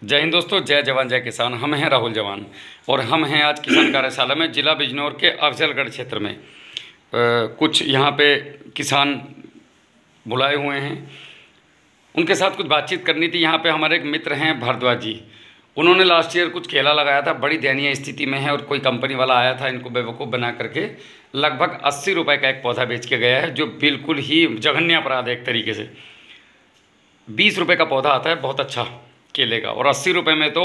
जय हिंद दोस्तों, जय जवान जय किसान। हम हैं राहुल जवान और हम हैं आज किसान कार्यशाला में जिला बिजनौर के अफजलगढ़ क्षेत्र में। कुछ यहाँ पे किसान बुलाए हुए हैं, उनके साथ कुछ बातचीत करनी थी। यहाँ पे हमारे एक मित्र हैं भारद्वाज जी, उन्होंने लास्ट ईयर कुछ केला लगाया था, बड़ी दयनीय स्थिति में है और कोई कंपनी वाला आया था इनको बेवकूफ़ बना करके लगभग 80 रुपये का एक पौधा बेच के गया है, जो बिल्कुल ही जघन्य अपराध है एक तरीके से। 20 रुपये का पौधा आता है बहुत अच्छा केले का, और 80 रुपये में तो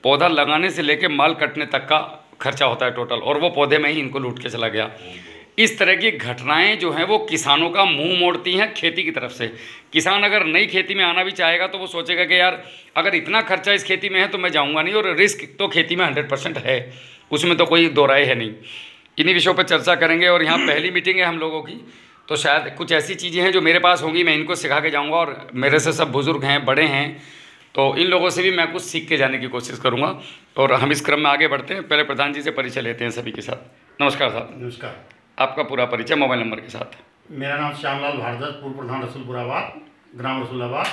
पौधा लगाने से लेके माल कटने तक का खर्चा होता है टोटल, और वो पौधे में ही इनको लूट के चला गया। इस तरह की घटनाएं जो हैं वो किसानों का मुंह मोड़ती हैं खेती की तरफ से। किसान अगर नई खेती में आना भी चाहेगा तो वो सोचेगा कि यार अगर इतना खर्चा इस खेती में है तो मैं जाऊंगा नहीं, और रिस्क तो खेती में 100% है, उसमें तो कोई दो राय है नहीं। इन्हीं विषयों पर चर्चा करेंगे और यहाँ पहली मीटिंग है हम लोगों की, तो शायद कुछ ऐसी चीज़ें हैं जो मेरे पास होंगी, मैं इनको सिखा के जाऊँगा, और मेरे से सब बुज़ुर्ग हैं, बड़े हैं, तो इन लोगों से भी मैं कुछ सीख के जाने की कोशिश करूँगा। और हम इस क्रम में आगे बढ़ते हैं। पहले प्रधान जी से परिचय लेते हैं सभी के साथ। नमस्कार साहब। नमस्कार। आपका पूरा परिचय मोबाइल नंबर के साथ। मेरा नाम श्यामलाल भारद्वाज, पूर्व प्रधान रसूलपुराबाद, ग्राम रसूलाबाद।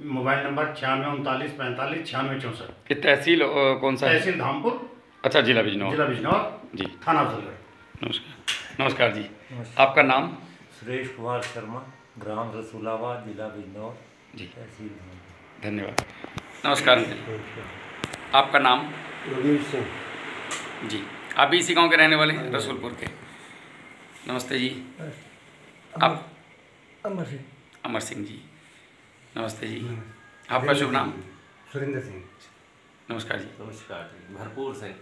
Mobile number 9639 45 96 64। ये तहसील कौन सा है? तहसील धामपुर। अच्छा, जिला बिजनौर। जिला बिजनौर जी। थाना अफजलगढ़। नमस्कार। नमस्कार जी। आपका नाम? सुरेश कुमार शर्मा, ग्राम रसूलाबाद, जिला बिजनौर जी। तहसील। धन्यवाद। नमस्कार। आपका नाम? रघुवीर सिंह जी। आप भी इसी गांव के रहने वाले हैं, रसूलपुर के? नमस्ते जी। आप? अमर सिंह जी। नमस्ते जी। आपका शुभ नाम? सुरेंद्र सिंह। नमस्कार जी। नमस्कार जी। भरपूर सिंह।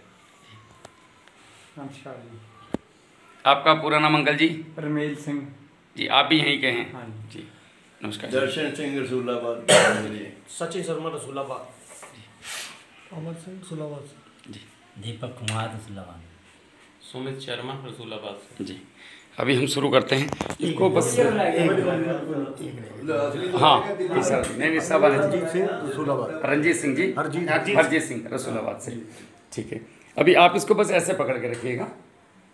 नमस्कार जी। आपका पूरा नाम अंकल जी? रमेल सिंह जी। आप भी यहीं के हैं? हाँ जी। नमस्कार। दर्शन सिंह रसूलाबाद। सचिन शर्मा रसूलाबाद। अमर सिंह रसूलाबाद। जी। दीपक कुमार रसूलाबाद। सुमित शर्मा रसूलाबाद से। जी। अभी हम शुरू करते हैं इसको बस। हाँ सर, नहीं सब रंजीत सिंह रसूलाबाद। रंजीत सिंह जी। हरजीत सिंह रसूलाबाद से। ठीक है, अभी आप इसको बस ऐसे पकड़ के रखिएगा,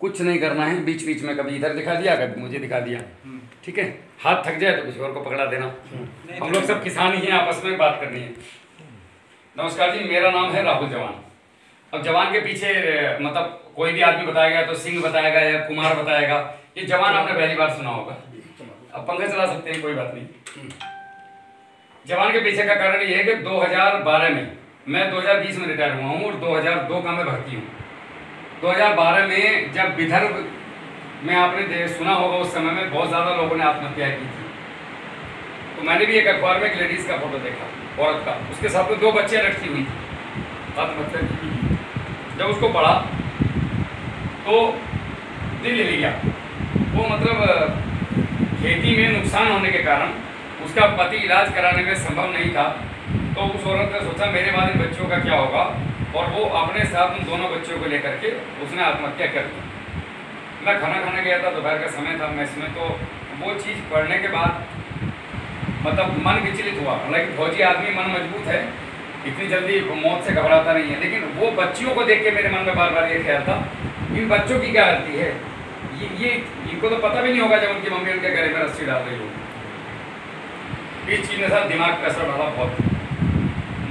कुछ नहीं करना है। बीच बीच में कभी इधर दिखा दिया, कभी मुझे दिखा दिया, ठीक है? हाथ थक जाए तो किसी और को पकड़ा देना। हम लोग सब किसान ही हैं, आपस में बात करनी है। नमस्कार जी, मेरा नाम है राहुल जवान। अब जवान के पीछे मतलब कोई भी आदमी बताएगा तो सिंह बताएगा या कुमार बताएगा, ये जवान आपने पहली बार सुना होगा। अब पंखा चला सकते हैं, कोई बात नहीं। जवान के पीछे का कारण ये है कि 2012 में, मैं 2020 में रिटायर हुआ हूँ और 2002 का मैं भर्ती हूँ। 2012 में जब विदर्भ में आपने सुना होगा, उस समय में बहुत ज़्यादा लोगों ने आत्महत्या की थी। तो मैंने भी एक अखबार में एक लेडीज़ का फोटो देखा, औरत का, उसके साथ में 2 बच्चियाँ रखी हुई थी, आत्महत्या की। जब उसको पढ़ा तो दिल हिल गया। वो मतलब खेती में नुकसान होने के कारण उसका पति इलाज कराने में संभव नहीं था, तो उस औरत ने सोचा मेरे बाद इन बच्चों का क्या होगा, और वो अपने साथ उन दोनों बच्चों को लेकर के उसने आत्महत्या कर दी। मैं खाना खाने गया था, दोपहर का समय था मेस में, तो वो चीज़ पढ़ने के बाद मतलब मन विचलित हुआ। हालांकि फौजी आदमी मन मजबूत है, इतनी जल्दी मौत से घबराता नहीं है, लेकिन वो बच्चियों को देख के मेरे मन में बार बार ये ख्याल था, इन बच्चों की क्या गलती है? ये इनको तो पता भी नहीं होगा जब उनकी मम्मी उनके गले में रस्सी डाल रही हो। इस चीज़ ने साथ दिमाग पर असर डाला बहुत।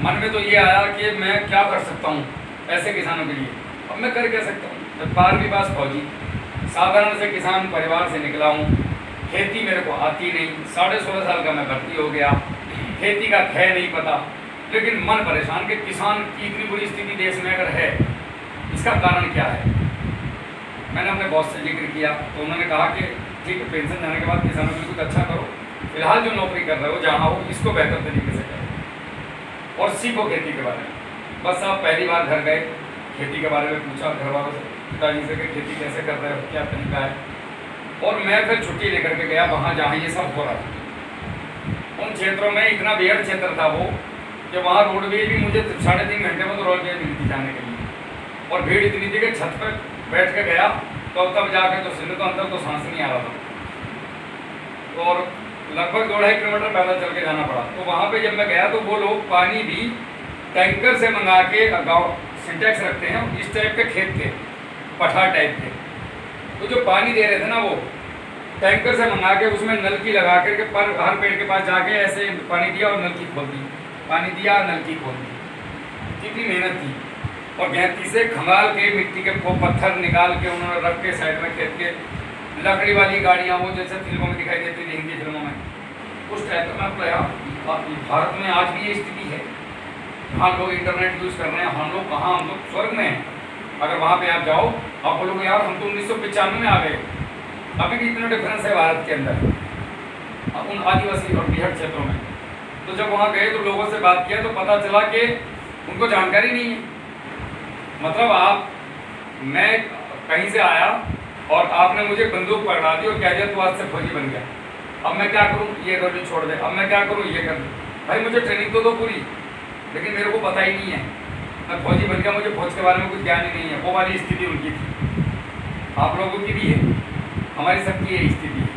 मन में तो ये आया कि मैं क्या कर सकता हूँ ऐसे किसानों के लिए। अब मैं कर क्या सकता हूँ? जब 12वीं पास फौजी, साधारण से किसान परिवार से निकला हूँ, खेती मेरे को आती नहीं, 16.5 साल का मैं भर्ती हो गया, खेती का ख्याल नहीं पता, लेकिन मन परेशान कि किसान की इतनी बुरी स्थिति देश में अगर है, इसका कारण क्या है? मैंने अपने बॉस से जिक्र किया तो उन्होंने कहा कि ठीक है, पेंशन जाने के बाद किसानों के लिए कुछ अच्छा करो, फिलहाल जो नौकरी कर रहे हो जहाँ हो इसको बेहतर तरीके से करो और सीखो खेती के बारे में। बस आप पहली बार घर गए, खेती के बारे में पूछा घर वालों से, पिताजी से कि खेती कैसे कर रहे हो, क्या तरीका है, और मैं फिर छुट्टी लेकर के गया वहाँ जहाँ ये सब हो रहा था। उन क्षेत्रों में इतना बेहद क्षेत्र था वो कि वहाँ रोडवे भी मुझे 3.5 घंटे में तो रोडवे मिली थी जाने के लिए, और भीड़ इतनी थी कि छत पर बैठ के गया तो तब जाके तो सिर तो अंदर तो सांस नहीं आ रहा था, और लगभग 2.5 किलोमीटर पैदल चल के जाना पड़ा। तो वहाँ पे जब मैं गया तो वो लोग पानी भी टैंकर से मंगा के, गाँव सिंटेक्स रखते हैं, इस टाइप के खेत थे, पठार टाइप के, तो जो पानी दे रहे थे ना वो टैंकर से मंगा के उसमें नलकी लगा करके पर हर पेड़ के पास जाके ऐसे पानी दिया और नलकी खोल दी, पानी दिया और नलकी खोल दी। कितनी मेहनत की, और गैंती से खंगाल के मिट्टी के वो पत्थर निकाल के उन्होंने रख के साइड में खेत के, लकड़ी वाली गाड़ियाँ वो जैसे फिल्मों में दिखाई देती थी, हिंदी फिल्मों में, उस टाइप का। मैं यार भारत में आज भी ये स्थिति है। हाँ, लोग इंटरनेट यूज़ कर रहे हैं, हम लोग कहाँ, हम लोग स्वर्ग में हैं। अगर वहाँ पे आप जाओ, आप बोलोगे यार हम तो 1995 में आ गए, अभी भी इतना डिफरेंस है भारत के अंदर उन आदिवासी और बिहार क्षेत्रों में। तो जब वहाँ गए तो लोगों से बात किया तो पता चला कि उनको जानकारी नहीं है। मतलब मैं कहीं से आया और आपने मुझे बंदूक पकड़ा दी और कह दिया तू आज से फौजी बन गया, अब मैं क्या करूँ, ये रोटी छोड़ दे, अब मैं क्या करूँ, ये कर दे। भाई मुझे ट्रेनिंग तो दो पूरी, लेकिन मेरे को पता ही नहीं है, मैं फौजी बन गया, मुझे फौज के बारे में कुछ ज्ञान ही नहीं है। वो वाली स्थिति उनकी थी, आप लोगों की भी है, हमारी सबकी ये स्थिति है।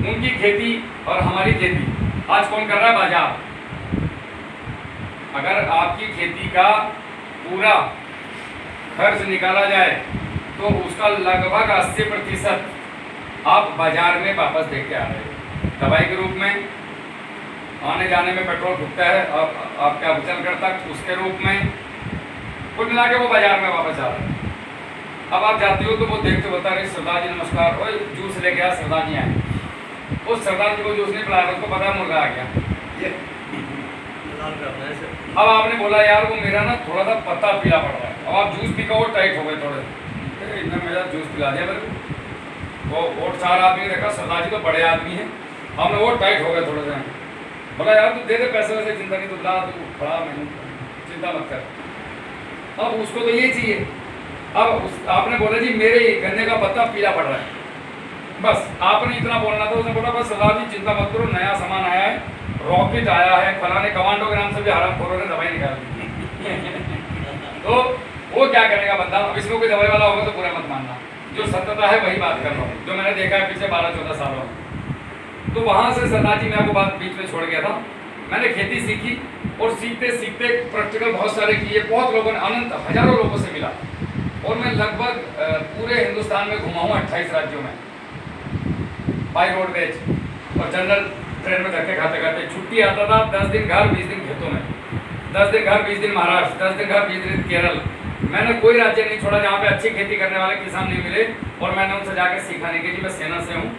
उनकी खेती और हमारी खेती आज कौन कर रहा है? बाजार। अगर आपकी खेती का पूरा खर्च निकाला जाए तो उसका लगभग 80% आप बाजार में वापस दे के आ रहे हैं, दवाई के रूप में, आने जाने में पेट्रोल फूकता है और आपका वजन करता उसके रूप में, कुल मिला के वो बाजार में वापस आ रहे हैं। अब आप जाते हो तो वो देखते बता रहे सरदार जी नमस्कार, और जूस लेके आया, सरदार जी आए, उस सरदार जी को जूस नहीं पिलाया, उसको पता है मुर्गा आ गया। अब आपने बोला यार वो मेरा ना थोड़ा सा पत्ता पीला पड़ रहा है, अब आप जूस पी कर टाइट हो गए थोड़े, इतना मेरा जूस पिला दिया मेरे को। वो 4 आदमी देखा, सरदार जी तो बड़े आदमी हैं, हमने वो टाइट हो गए थोड़े से। बोला यार तू दे दे पैसे वैसे, चिंता नहीं, तू ला, तू खड़ा, मैं चिंता मत कर। अब उसको तो यही चाहिए। अब आपने बोला जी मेरे गन्ने का पत्ता पीला पड़ रहा है, बस आपने इतना बोलना था। उसने बोला बस सरदार जी चिंता मत करो, नया सामान आया है, रॉकेट आया है, फलाने कमांडो के नाम से भी हरामखोरों ने दवाई निकाल दी। तो वो क्या करेगा बंदा? अब इसमें कोई दवाई वाला होगा तो पूरा मत मानना, जो सत्यता है वही बात कर रहा हूँ, जो मैंने देखा है पिछले 12-14 सालों में। तो वहाँ से सरदार जी मैं आपको बात बीच में छोड़ गया था, मैंने खेती सीखी और सीखते सीखते प्रैक्टिकल बहुत सारे किए, बहुत लोगों ने, अनंत हजारों लोगों से मिला, और मैं लगभग पूरे हिंदुस्तान में घुमा हूँ 28 राज्यों में, बाई रोडवेज और जनरल ट्रेन में धक्के खाते खाते। छुट्टी आता था 10 दिन घर 20 दिन खेतों में, 10 दिन घर 20 दिन महाराष्ट्र, 10 दिन घर 20 दिन केरल। मैंने कोई राज्य नहीं छोड़ा जहाँ पे अच्छी खेती करने वाले किसान नहीं मिले, और मैंने उनसे जाकर सीखा नहीं कि जी मैं सेना से हूँ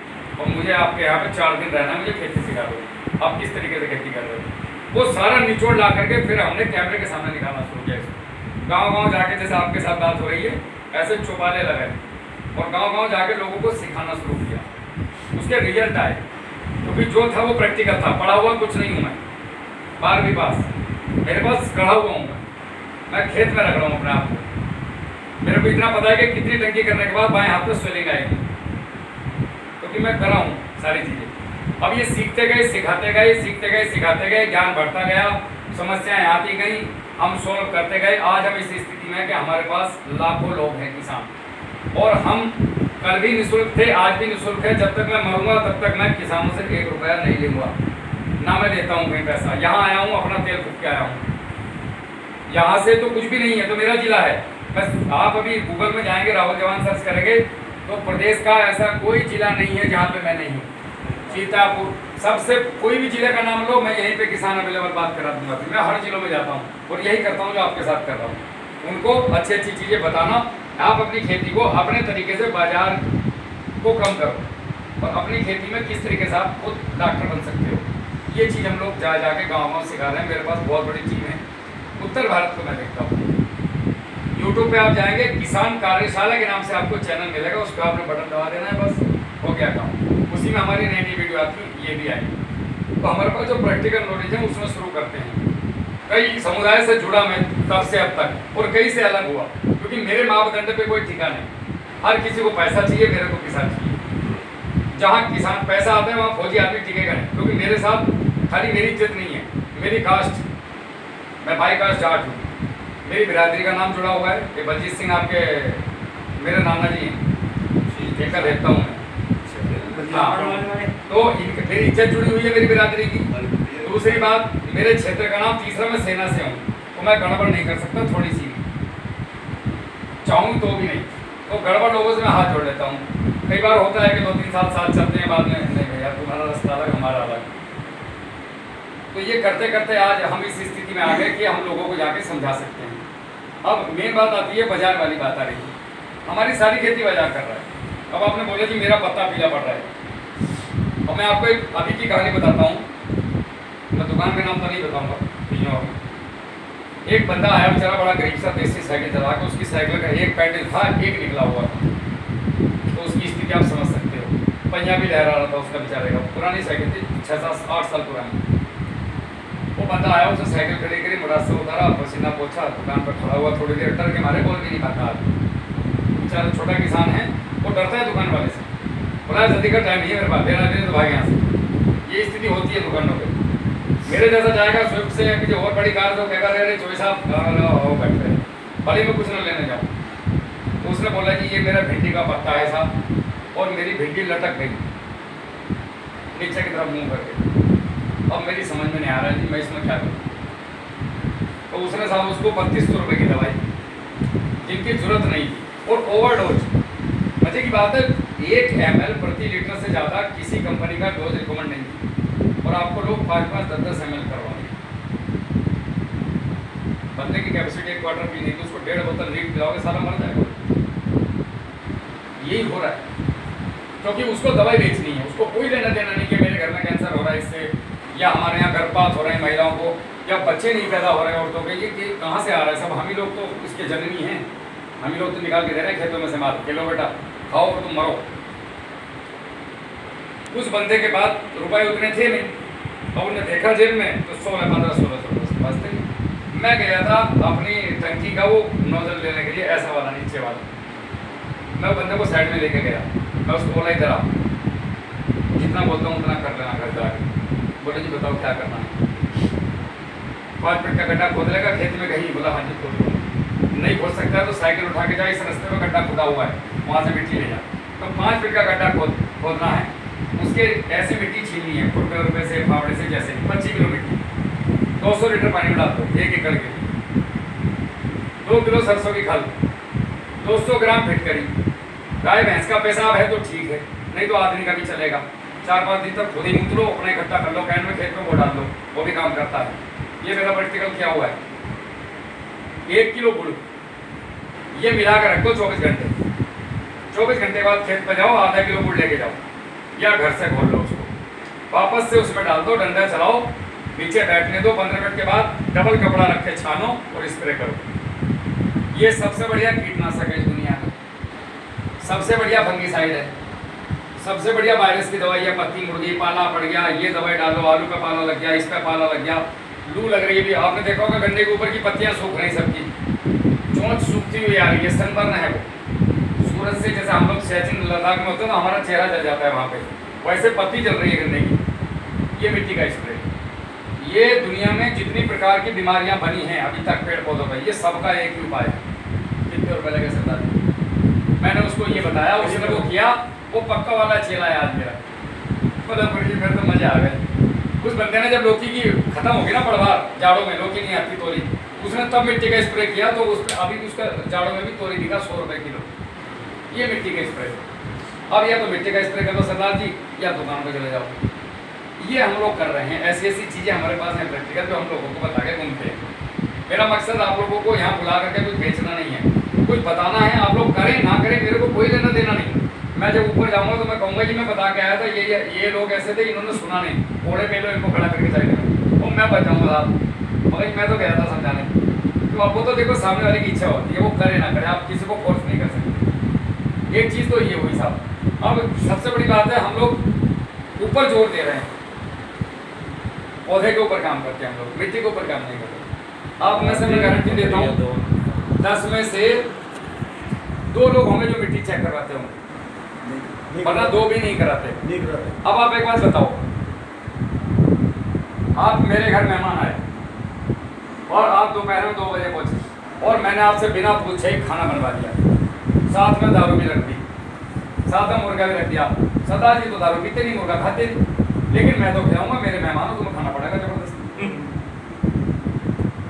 और मुझे आपके यहाँ पे 4 दिन रहना है, मुझे खेती सिखा दो, आप किस तरीके से खेती कर रहे हो। वो सारा निचोड़ ला करके फिर हमने कैमरे के सामने निकालना शुरू किया। गाँव जाके जैसे आपके साथ बात हो रही है ऐसे चौपाले लगाए और गाँव जाके लोगों को सिखाना शुरू किया। उसके रिजल्ट आए, क्योंकि जो था वो प्रैक्टिकल था, पढ़ा हुआ कुछ नहीं हूँ मैं, 12वीं पास, मेरे पास गढ़ा हुआ हूँ मैं खेत में रख रहा हूँ अपने आप को। मेरे को इतना पता है कि कितनी टंकी करने के बाद बाएं हाथ में स्वेलिंग आएगी, क्योंकि मैं कर रहा हूँ सारी चीज़ें। अब ये सीखते गए सिखाते गए, सीखते गए सिखाते गए, ज्ञान बढ़ता गया, समस्याएं आती गई, हम सोल्व करते गए। आज हम इस स्थिति में है कि हमारे पास लाखों लोग हैं किसान, और हम कल भी निःशुल्क थे, आज भी निःशुल्क है। जब तक मैं मरूंगा तब तक मैं किसानों से 1 रुपया नहीं लूँगा, ना मैं देता हूँ कहीं पैसा। यहाँ आया हूँ, अपना तेल फूक के आया हूँ, यहाँ से तो कुछ भी नहीं है, तो मेरा जिला है बस। आप अभी गूगल में जाएंगे, राहुल जवान सर्च करेंगे तो प्रदेश का ऐसा कोई जिला नहीं है जहाँ पे मैं नहीं हूँ। सीतापुर, सबसे कोई भी जिले का नाम लो, मैं यहीं पे किसान अवेलेबल बात करा दूंगा। मैं हर जिलों में जाता हूँ और यही करता हूँ जो आपके साथ कर रहा हूँ, उनको अच्छी अच्छी चीज़ें बताना। आप अपनी खेती को अपने तरीके से बाजार को कम करो और अपनी खेती में किस तरीके से आप खुद डॉक्टर बन सकते हो, ये चीज़ हम लोग जाके गाँव सिखा रहे हैं। मेरे पास बहुत बड़ी टीम है, उत्तर भारत को मैं देखता हूँ। यूट्यूब पे आप जाएंगे, किसान कार्यशाला के नाम से आपको चैनल मिलेगा, उस पर आपने बटन दबा देना है, बस हो गया काम। उसी में हमारी नई नई वीडियो आती है, ये भी आएगी। तो हमारे पास जो प्रैक्टिकल नॉलेज है उसमें शुरू करते हैं। कई समुदाय से जुड़ा मैं तब से अब तक, और कई से अलग हुआ, क्योंकि मेरे मापदंड पे कोई ठिकाना नहीं। हर किसी को पैसा चाहिए, मेरे को किसान चाहिए। जहाँ किसान पैसा आता है वहाँ फौजी आदमी टिकेगा नहीं, क्योंकि मेरे साथ खाली मेरी इज्जत नहीं है, मेरी कास्ट, मैं बाई कास्ट जाट हूँ, मेरी बिरादरी का नाम जुड़ा हुआ है। ये बलजीत सिंह आपके मेरे नाना जी हैं, देखा देखता हूँ मैं। हाँ, तो मेरी इज्जत जुड़ी हुई है मेरी बिरादरी की। दूसरी बात, मेरे क्षेत्र का नाम, तीसरा मैं सेना से हूँ, तो मैं गड़बड़ नहीं कर सकता, थोड़ी सी चाहूँ तो भी नहीं। तो गड़बड़ लोगों से मैं हाथ जोड़ लेता हूँ। कई बार होता है कि 2-3 साल साथ चलते हैं, बाद में नहीं भैया तुम्हारा रास्ता अलग, हमारा अलग। तो ये करते करते आज हम इस स्थिति में आ गए कि हम लोगों को जाके समझा सकते हैं। अब मेन बात आती है बाजार वाली बात आ रही है। हमारी सारी खेती बाजार कर रहा है। अब आपने बोला कि मेरा पत्ता पीला पड़ रहा है। अब मैं आपको एक अभी की कहानी बताता हूँ, मैं दुकान का नाम तो नहीं बताऊँगा। एक बंदा आया बेचारा, बड़ा गरीब सा, देसी साइकिल चला के, उसकी साइकिल का एक पैडल था, एक निकला हुआ था। तो उसकी स्थिति आप समझ सकते हो, पहिया भी लहरा रहा था उसका बेचारे का। पुरानी साइकिल थी, 6-8 साल पुरानी। वो बंदा आया, उसने साइकिल खड़ी करी, मोटर से उतारा, पसीना पोछा, दुकान पर खड़ा हुआ, थोड़ी देर डर के मारे बोल भी नहीं पाता। बेचारा छोटा किसान है, वो डरता है दुकान वाले से। बोला जल्दी का टाइम नहीं है मेरे पास, देना देने तो भाग यहाँ से। ये स्थिति होती है दुकानों पर। मेरे जैसा जाएगा स्विफ्ट से कि जो और बड़ी कार तो कहेगा अरे चोई साहब हो बैठ रहे, भले में कुछ न लेने जाओ। तो उसने बोला कि ये मेरा भिंडी का पत्ता है साहब, और मेरी भिंडी लटक गई नीचे की तरफ मुँह करके। अब मेरी समझ में नहीं आ रहा है कि मैं इसमें क्या करूँ। तो उसने साहब उसको 3200 रुपये की दवाई, जिनकी जरूरत नहीं थी, और ओवरडोज। मजे की बात है, 1 ml प्रति लीटर से ज़्यादा किसी कंपनी का डोज रिकमेंड नहीं थी, और आपको लोग 5-5, 10-10 ml करवा दें। बंदे की कैपेसिटी 1 क्वार्टर पीने की, उसको 1.5 बोतल लीट पिलाओगे सारा मर जाएगा। यही हो रहा है, क्योंकि उसको दवाई बेचनी है, उसको कोई लेना देना नहीं कि मेरे घर में कैंसर हो रहा है इससे, या हमारे यहाँ गर्भपात हो रहे हैं महिलाओं को, या बच्चे नहीं पैदा हो रहे हैं औरतों के। ये कि कहाँ से आ रहा है सब? हम ही लोग तो इसके जननी हैं, हम ही लोग तो निकाल के दे रहे हैं खेतों में से मार के, लो बेटा खाओ और तुम मरो। उस बंदे के बाद रुपए उतने थे नहीं, और उन्हें देखा जेब में तो 16-15-16 बचते नहीं। मैं गया था अपनी टंकी का वो नोजल लेने के लिए, ऐसा वाला नीचे वाला। मैं बंदे को साइड में लेके गया, मैं उसको बोला इधर आओ, जितना बोलता हूँ उतना कर लेना घर जाके। बोले जी बताओ क्या करना है? 5 फीट का गड्ढा खोद लेगा खेत में कहीं? बोला हाँ जी खोद लो। नहीं खोद सकता तो साइकिल उठा के जा, इस रास्ते में गड्ढा खुदा हुआ है, वहाँ से मिट्टी ले जा। तो 5 फीट का गड्ढा खोदना है, उसके ऐसे मिट्टी छीननी है, खुरपे से, फावड़े से, जैसे 25 किलो मिट्टी, 200 लीटर पानी में डाल दो 1 एकड़ के लिए, 2 किलो सरसों की खल, 200 ग्राम फिटकरी। गाय भैंस का पेशाब है तो ठीक है, नहीं तो आदमी का भी चलेगा। 4-5 दिन तक खुद ही मूत लो, अपना इकट्ठा कर लो, कैन में खेत में वो डाल लो, वो भी काम करता है। ये मेरा प्रैक्टिकल किया हुआ है। 1 किलो गुड़ ये मिला कर रख दो 24 घंटे। 24 घंटे बाद खेत पर जाओ, आधा किलो गुड़ लेके जाओ, या घर से घोल लो उसको, वापस से उसमें डाल दो, डंडा चलाओ, नीचे बैठने दो। 15 मिनट के बाद डबल कपड़ा रख के छानो और स्प्रे करो। ये सबसे बढ़िया कीटनाशक है इस दुनिया में, सबसे बढ़िया फंगिसाइड है, सबसे बढ़िया वायरस की दवाई है। पत्ती मुर्गी, पाला पड़ गया, ये दवाई डालो, आलू का पाला लग गया, इस पर पाला लग गया, लू लग रही है भी, आपने देखा होगा गन्ने के ऊपर की पत्तियां सूख रही सबकी, चोंच सूखती हुई आ रही है, सनबर्न है वो। सूरज से जैसे हम लोग सियाचिन लद्दाख में होते हैं तो हमारा चेहरा जल जाता है वहाँ पे, वैसे पत्ती जल रही है गन्ने की। ये मिट्टी का स्प्रे। ये दुनिया में जितनी प्रकार की बीमारियां बनी हैं अभी तक पेड़ पौधों में, ये सबका एक ही उपाय है। कितने रुपए लगे सरदार? मैंने उसको ये बताया, उसने वो किया, वो पक्का वाला चेला है आज मेरा। मतलब फिर तो मजे आ गए। उस बंदे ने जब लौकी की खत्म होगी ना पड़वार, जाड़ों में लौकी नहीं आती तोरी, उसने तब मिट्टी का स्प्रे किया, तो उस अभी उसका जाड़ों में भी तोरी बिका 100 रुपये किलो। ये मिट्टी का स्प्रे। अब या तो मिट्टी का स्प्रे कर दो सरदार जी, या दुकान पर चले जाओ। ये हम लोग कर रहे हैं। ऐसी ऐसी चीज़ें हमारे पास हैं प्रैक्टिकल, जो हम लोगों को बता के घूमते हैं। मेरा मकसद आप लोगों को यहाँ बुला करके कुछ बेचना नहीं है, कुछ बताना है। आप लोग करें ना करें, मेरे को कोई लेना देना नहीं। मैं जब ऊपर जाऊँगा तो मैं कहूँगा कि मैं बता के आया था, ये लोग ऐसे थे, इन्होंने सुना नहीं, घोड़े पे लो इनको खड़ा करके साइड में, और मैं बच जाऊँगा साहब। मगर मैं तो गया था समझाने। तो अब वो तो देखो सामने वाले की इच्छा होती है, वो करे ना करे, आप किसी को फोर्स नहीं कर सकते। एक चीज़ तो ये हुई साहब। अब सबसे बड़ी बात है, हम लोग ऊपर जोर दे रहे हैं, पौधे के ऊपर काम करते हैं हम लोग, मिट्टी के ऊपर काम नहीं करते। आप में से मैं गारंटी देता हूँ 10 में से 2 लोग होंगे जो मिट्टी चेक करवाते होंगे, वरना 2 भी नहीं कराते। अब आप एक बात बताओ, आप मेरे घर मेहमान आए और आप दोपहर में 2 बजे पहुँचे, और मैंने आपसे बिना पूछे ही खाना बनवा दिया, साथ में दारू भी रख दी, साथ में मुर्गा भी रख दिया। सरदार जी तो दारू पीते नहीं, मुर्गा खाते नहीं, लेकिन मैं तो खिलाऊंगा, मेरे मेहमानों तुम्हें खाना पड़ेगा जबरदस्ती।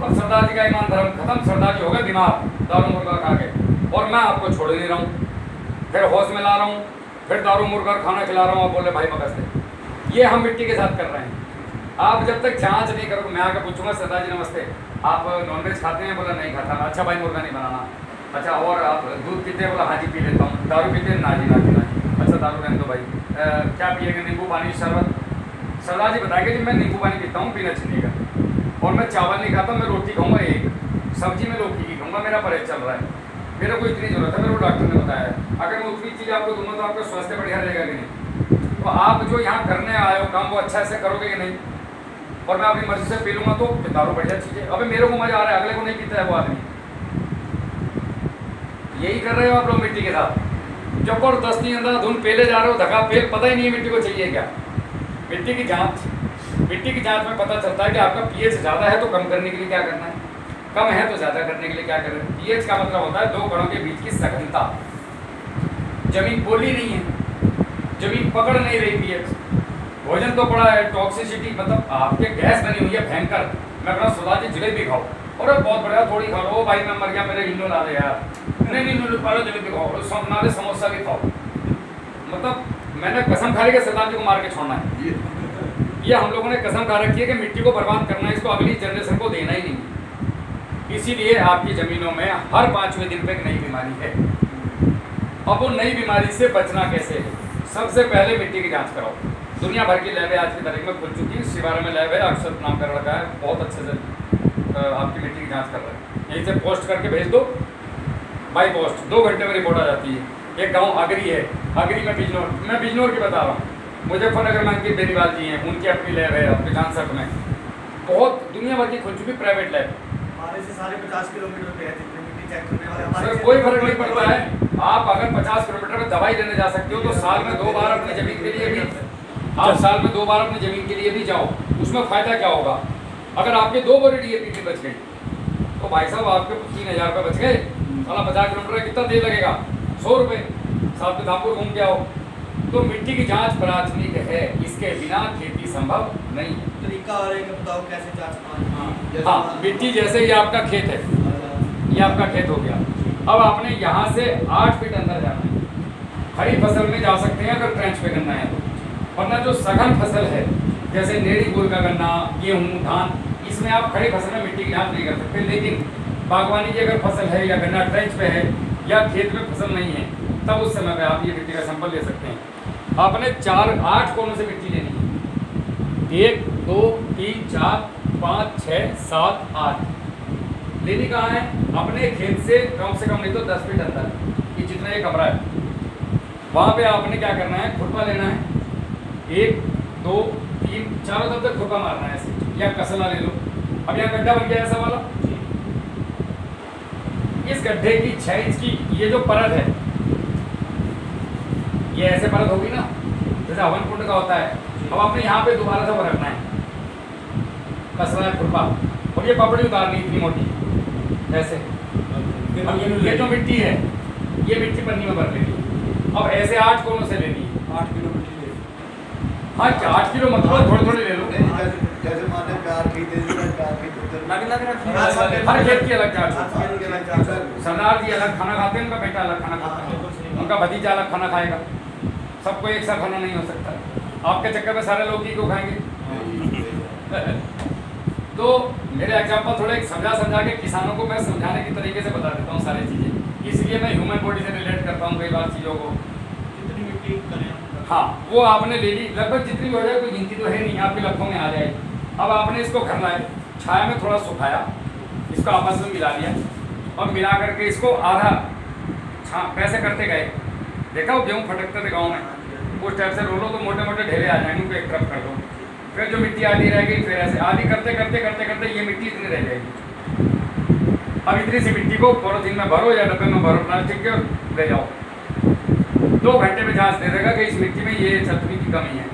और सरदार जी का ईमान धर्म खत्म। सरदार जी हो गए बीमार दारू मुर्गा खा के, और मैं आपको छोड़ नहीं रहा हूँ, फिर होश में ला रहा हूँ, फिर दारू मुर्गा खाना खिला रहा हूँ, आप बोले भाई मगज दे। ये हम मिट्टी के साथ कर रहे हैं। आप जब तक जांच नहीं करोगे, मैं आकर पूछूंगा सरदार जी नमस्ते, आप नॉनवेज खाते हैं? बोला नहीं खाता। अच्छा भाई मुर्गा नहीं बनाना। अच्छा और आप दूध पीते हैं? बोला हाँ जी पी लेता हूँ। दारू पीते हैं? ना जी ना जी ना जी। अच्छा दारू रहने दो भाई, क्या पिएंगे? नींबू पानी शरबत? सरदार जी बताएंगे जी मैं नींबू पानी पीता हूँ बिना चीनी का, और मैं चावल नहीं खाता, मैं रोटी खाऊंगा एक, सब्जी में लौकी की खाऊंगा, मेरा परहेज चल रहा है, मेरे को इतनी जरूरत है, मेरे को डॉक्टर ने बताया है। अगर मैं उतनी चीज़ आपको दूंगा तो आपका स्वास्थ्य बढ़िया रहेगा कि नहीं? तो आप जो यहाँ करने आए हो काम, वो अच्छा से करोगे कि नहीं? और मैं अपनी मर्जी से पी लूँगा तो दारू बढ़िया चीज़ है। अबे मेरे को मजा आ रहा है, अगले को नहीं पीता है वो आदमी। यही कर रहे हो आप लोग मिट्टी के साथ, जबरदस्ती अंधाधुन पेले जा रहे हो, धक्का पेल, पता ही नहीं है मिट्टी को चाहिए क्या। मिट्टी की जांच में पता चलता है कि आपका पीएच ज़्यादा है तो कम करने के लिए क्या करना है, कम है तो ज़्यादा करने के लिए क्या करें। पीएच का मतलब होता है दो कणों के बीच की सघनता। जमीन बोली नहीं है, जमीन पकड़ नहीं रही पीएच, भोजन तो पड़ा है, टॉक्सिसिटी मतलब आपके गैस बनी हुई है भयंकर। मैं अपना सुधा जी जलेबी खाओ, और बहुत बढ़िया थोड़ी खा लो, भाई मैं मर गया मेरे इन्नो ला दे यार, नहीं पालो जलेबी खाओ, नाले समोसा भी खाओ। मतलब मैंने कसम खा ली कि सरदार जी को मार के छोड़ना है। ये हम लोगों ने कसम खा रखी है कि मिट्टी को बर्बाद करना है, इसको अगली जनरेशन को देना ही नहीं। इसीलिए आपकी ज़मीनों में हर 5वें दिन पे एक नई बीमारी है। अब वो नई बीमारी से बचना कैसे है? सबसे पहले मिट्टी की जांच कराओ। दुनिया भर की लैब आज की तारीख में खुल चुकी है, शिवारा में लैब है, अक्षर नाम कर रखा है, बहुत अच्छे से आपकी मिट्टी की जाँच कर रहे हैं। यहीं से पोस्ट करके भेज दो, बाई पोस्ट 2 घंटे में रिपोर्ट आ जाती है। एक गाँव अगरी है, अगरी में बिजनौर, मैं बिजनौर की बता रहा हूँ, मुजफ्फरनगर में अंकित बेनीवाल जी हैं, उनकी अपनी लैब है आपके जानसठ में, बहुत दुनिया भर की खुल चुकी प्राइवेट लैब। हमारे से सारे 50 किलोमीटर पे है, मिट्टी चेक करने वाले सर कोई फर्क नहीं पड़ता है। आप अगर 50 किलोमीटर में दवाई लेने जा सकते हो तो साल में 2 बार अपनी जमीन के लिए भी, आप साल में 2 बार अपनी जमीन के लिए भी जाओ, उसमें फ़ायदा क्या होगा? अगर आपके 2 बोरी DAP की बच गई तो भाई साहब आपके 3000 रुपये बच गए। साला 50 किलोमीटर कितना तेल लगेगा? 100 रुपये। साथ में धामपुर घूम के आओ। तो मिट्टी की जांच प्राथमिक है, इसके बिना खेती संभव नहीं है। तरीका और एक बताओ कैसे जांच? हाँ, मिट्टी जैसे ये आपका खेत है, ये आपका खेत हो गया। अब आपने यहाँ से 8 फीट अंदर जाना है। खड़ी फसल में जा सकते हैं अगर ट्रेंच पे करना है तो, वरना जो सघन फसल है जैसे नेड़ी गुड़ का गन्ना, गेहूँ, धान, इसमें आप खड़ी फसल में मिट्टी की जाँच नहीं कर सकते। लेकिन बागवानी की अगर फसल है या गन्ना ट्रेंच पे है या खेत में फसल नहीं है, तब उस समय पे आप ये मिट्टी का सैंपल ले सकते हैं। आपने 8 कोनों से मिट्टी लेनी है, 1 2 3 4 5 6 7 8। लेनी कहाँ है? अपने खेत से कम नहीं तो 10 फीट अंदर, कि जितना ये कमरा है वहाँ पे आपने क्या करना है, खुरपा लेना है, 1 2 3 चारों तरफ तक खुरपा मारना है ऐसे, या कसला ले लो। अब यहाँ गड्ढा बन गया ऐसा वाला, इस गड्ढे की 6 इंच की ये जो परत है, ये ऐसे परत होगी ना जैसे हवन कुंड का होता है। अब आपने यहाँ पे दोबारा से वो रखना है, कसरा है खुरपा, और ये पपड़ी उतारनी इतनी मोटी ऐसे। अब ये जो मिट्टी है ये मिट्टी पन्नी में भर लेनी। अब ऐसे 8 कोनों से लेनी है। 8 किलो मिट्टी ले। हाँ 8 किलो मतलब थोड़ी ले लो। जैसे माने 4 खेत है, 4 खेत हर खेत की अलग चार्ज। सरदार जी अलग खाना खाते हैं, उनका बेटा अलग खाना खाता है, उनका भतीजा अलग खाना खाएगा, सबको एक सा खाना नहीं हो सकता। आपके चक्कर में सारे लोग को खाएंगे। तो मेरे एग्जाम्पल थोड़े समझा के किसानों को मैं समझाने की तरीके से बता देता हूँ सारी चीज़ें, इसलिए मैं ह्यूमन बॉडी से रिलेट करता हूँ कई बार चीज़ों को। जितनी मिट्टी करें, हाँ वो आपने ले ली, लगभग जितनी भी हो जाए, कोई गिनती तो है नहीं, आपके लाखों में आ जाएगी। अब आपने इसको करना है, छाया में थोड़ा सुखाया, इसको आपस में मिला लिया, और मिला करके इसको आधा कैसे करते गए, देखा वो गेहूँ फटकते थे गाँव में, उस टाइप से रोलो तो मोटे मोटे ढेले आ जाएंगे, उनको एक तरफ कर दो, फिर जो मिट्टी आधी रह गई फिर ऐसे आधी करते करते ये मिट्टी इतनी रह जाएगी। अब इतनी सी मिट्टी को पॉलीथीन में भरो या डब्बे में भरो प्लास्टिक के, ले जाओ, 2 घंटे में जांच दे देगा कि इस मिट्टी में ये सल्फर की कमी है।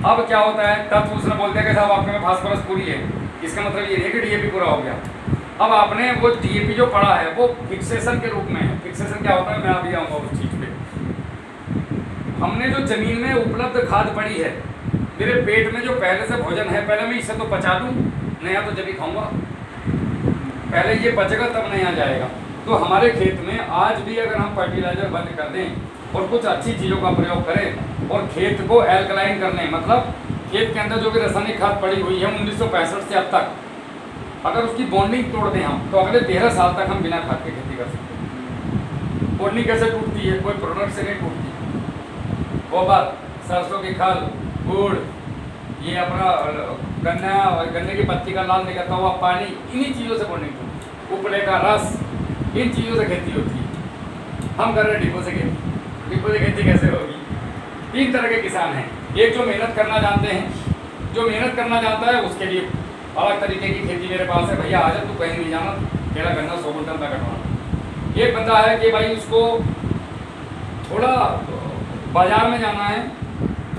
अब क्या होता है, तब उसने बोलते हैं कि साहब आपके में फास्फोरस पूरी है, इसका मतलब ये नहीं कि DAP पूरा हो गया। अब आपने वो DAP जो पड़ा है वो फिक्सेशन के रूप में है। फिक्सेशन क्या होता है, मैं अभी आऊँगा उस चीज़ पे। हमने जो ज़मीन में उपलब्ध खाद पड़ी है, मेरे पेट में जो पहले से भोजन है, पहले मैं इसे तो पचा दूँ, नया तो जब ही खाऊँगा, पहले ये बचेगा तब नया जाएगा। तो हमारे खेत में आज भी अगर हम फर्टिलाइजर बंद कर दें और कुछ अच्छी चीज़ों का प्रयोग करें और खेत को एल्कलाइन करने, मतलब खेत के अंदर जो भी रासायनिक खाद पड़ी हुई है 1965 से अब तक, अगर उसकी बॉन्डिंग तोड़ दें हम तो अगले 13 साल तक हम बिना खाद के खेती कर सकते हैं। बॉन्डिंग कैसे टूटती है? कोई प्रोडक्ट से नहीं टूटती। गोबर, सरसों की खल, गुड़, ये अपना गन्ना और गन्ने की पत्ती का लाल निकलता हुआ पानी, इन्हीं चीज़ों से बॉन्डिंग टूटती है। उपले का रस, इन चीज़ों से खेती होती है। हम कर रहे हैं डिपो से खेती। डिपो से खेती कैसे होगी? 3 तरह के किसान हैं। एक जो मेहनत करना जानते हैं, जो मेहनत करना जानता है उसके लिए अलग तरीके की खेती मेरे पास है। भैया आ जा, तू कहीं नहीं जाना, तेरा गन्ना 100 कुंटल तक कटवाना। एक बंदा है कि भाई उसको थोड़ा बाजार में जाना है,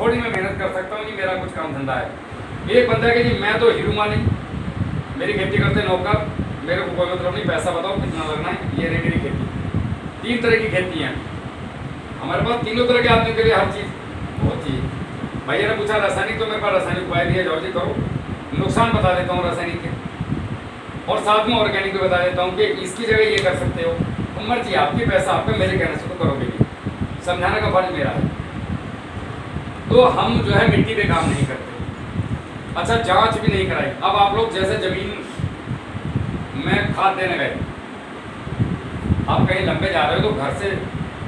थोड़ी मैं मेहनत कर सकता हूँ, नहीं मेरा कुछ काम धंधा है। एक बंदा है कि जी मैं तो हीरू मानी, मेरी खेती करते नौकर, मेरे को कोई मतलब नहीं, पैसा बताओ कितना लगना है, ये रही मेरी खेती। 3 तरह की खेती है हमारे पास। तीनों तरह के आदमी के लिए हर चीज़ बहुत चीज़। भैया ने पूछा रासायनिक, तो मेरे पास रासायनिक उपाय दिया, जाओ जी करो। नुकसान बता देता हूँ रासायनिक के, और साथ में ऑर्गेनिक भी बता देता हूँ कि इसकी जगह ये कर सकते हो। तो मर्जी आपकी, पैसा आपका, मेरे कहने से तो करोगे नहीं, समझाने का फर्ज मेरा है। तो हम जो है मिट्टी पे काम नहीं करते। अच्छा, जांच भी नहीं कराई। अब आप लोग जैसे ज़मीन में खाद देने गए, आप कहीं लंबे जा रहे हो तो घर से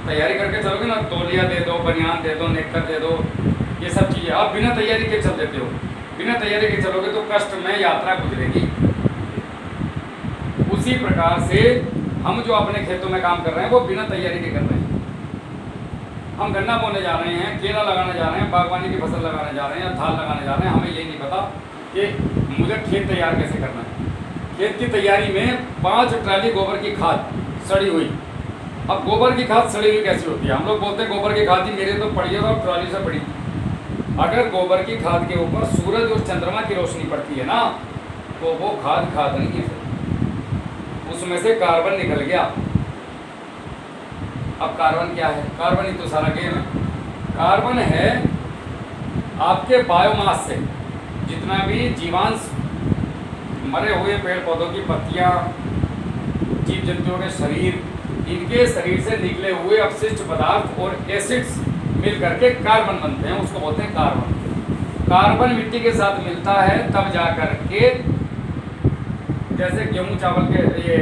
तैयारी करके चलोगे ना, तौलिया दे दो, बनियान दे दो, नेकर दे दो, ये सब चीज़ें। आप बिना तैयारी के चल देते हो। बिना तैयारी के चलोगे तो कष्ट में यात्रा गुजरेगी। उसी प्रकार से हम जो अपने खेतों में काम कर रहे हैं वो बिना तैयारी के कर रहे हैं। हम गन्ना बोने जा रहे हैं, केला लगाने जा रहे हैं, बागवानी की फसल लगाने जा रहे हैं, या धान लगाने जा रहे हैं, हमें ये नहीं पता कि मुझे खेत तैयार कैसे करना है। खेत की तैयारी में 5 ट्राली गोबर की खाद सड़ी हुई। अब गोबर की खाद सड़ी हुई कैसी होती है? हम लोग बोलते हैं गोबर की खाद ही मेरे तो पड़ी है और ट्राली से पड़ी। अगर गोबर की खाद के ऊपर सूरज और चंद्रमा की रोशनी पड़ती है ना, तो वो खाद नहीं है, उसमें से कार्बन निकल गया। अब कार्बन क्या है? कार्बन ही तो सारा गेम है। कार्बन है आपके बायोमास से, जितना भी जीवांश, मरे हुए पेड़ पौधों की पत्तियां, जीव जंतुओं के शरीर, इनके शरीर से निकले हुए अपशिष्ट पदार्थ और एसिड्स मिल करके कार्बन बनते हैं, उसको बोलते हैं कार्बन। कार्बन मिट्टी के साथ मिलता है तब जा करके, जैसे गेहूं चावल के ये